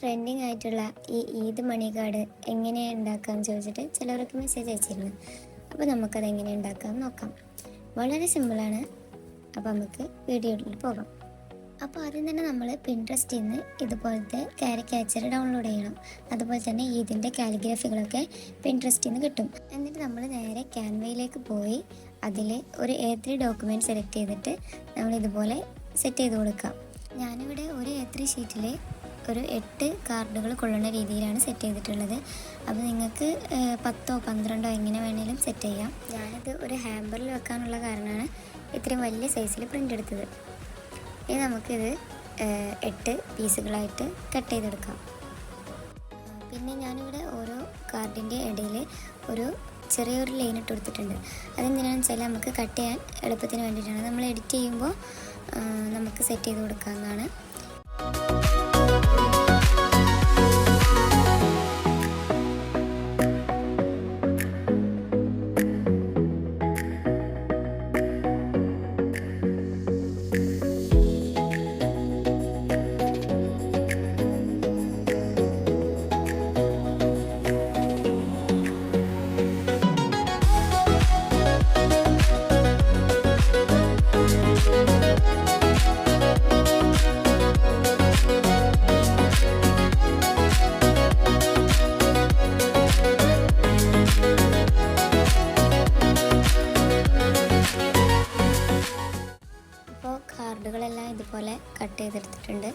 Trending ആയിട്ടുള്ള ഈ ഈദ് മണി card എങ്ങനെ ഉണ്ടാക്കാമെന്ന് ചോദിച്ചിട്ട് ചിലവർക്ക് മെസ്സേജ് അയച്ചിരുന്നു. അപ്പോൾ നമുക്കത് എങ്ങനെ ഉണ്ടാക്കാമെന്ന് നോക്കാം. വളരെ സിമ്പിളാണ്. അപ്പോൾ നമുക്ക് വീഡിയോയിൽ പോകാം. അപ്പോൾ ആദ്യം തന്നെ നമ്മൾ പിൻട്രസ്റ്റിൽ നിന്ന് ഇതുപോലത്തെ കാരിക്കേച്ചർ ഡൗൺലോഡ് ചെയ്യണം. അതുപോലെ തന്നെ ഈദിൻ്റെ കാലിഗ്രാഫികളൊക്കെ പിൻട്രസ്റ്റിൽ നിന്ന് കിട്ടും. എന്നിട്ട് നമ്മൾ നേരെ ക്യാൻവയിലേക്ക് പോയി അതിൽ ഒരു A3 ഡോക്യുമെൻറ്റ് സെലക്ട് ചെയ്തിട്ട് നമ്മൾ ഇതുപോലെ സെറ്റ് ചെയ്ത് കൊടുക്കാം. ഞാനിവിടെ ഒരു A3 ഷീറ്റിൽ ഒരു 8 കാർഡുകൾ കൊള്ളുന്ന രീതിയിലാണ് സെറ്റ് ചെയ്തിട്ടുള്ളത്. അപ്പോൾ നിങ്ങൾക്ക് 10ഓ 12ഓ എങ്ങനെ വേണേലും സെറ്റ് ചെയ്യാം. ഞാനിത് ഒരു ഹാമ്പറിൽ വെക്കാനുള്ള കാരണമാണ് ഇത്രയും വലിയ സൈസിൽ പ്രിൻ്റ് എടുത്തത്. ഇനി നമുക്കിത് 8 പീസുകളായിട്ട് കട്ട് ചെയ്തെടുക്കാം. പിന്നെ ഞാനിവിടെ ഓരോ കാർഡിൻ്റെ ഇടയിൽ ഒരു ചെറിയൊരു ലൈൻ ഇട്ട് കൊടുത്തിട്ടുണ്ട്. അതെന്തിനാണെന്ന് വെച്ചാൽ നമുക്ക് കട്ട് ചെയ്യാൻ എളുപ്പത്തിന് വേണ്ടിയിട്ടാണ്. നമ്മൾ എഡിറ്റ് ചെയ്യുമ്പോൾ നമുക്ക് സെറ്റ് ചെയ്ത് കൊടുക്കാവുന്നതാണ്. കാർഡുകളെല്ലാം ഇതുപോലെ കട്ട് ചെയ്തെടുത്തിട്ടുണ്ട്.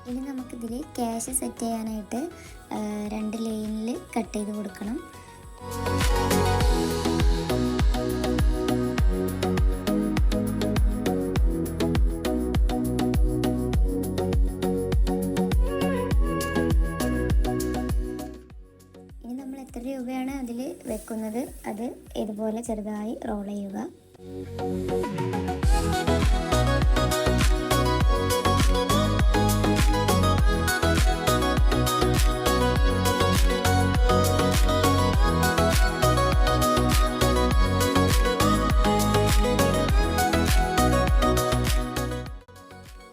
ഇനി നമുക്കിതിൽ ക്യാഷ് സെറ്റ് ചെയ്യാനായിട്ട് 2 ലൈനിൽ കട്ട് ചെയ്ത് കൊടുക്കണം. എത്ര രൂപയാണ് അതിൽ വെക്കുന്നത് അത് ഇതുപോലെ ചെറുതായി റോൾ ചെയ്യുക.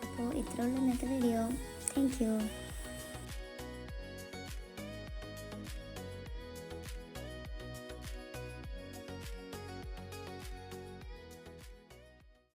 അപ്പോൾ ഇത്രയുള്ളൂ ഇന്നത്തെ വീഡിയോ. Thank you.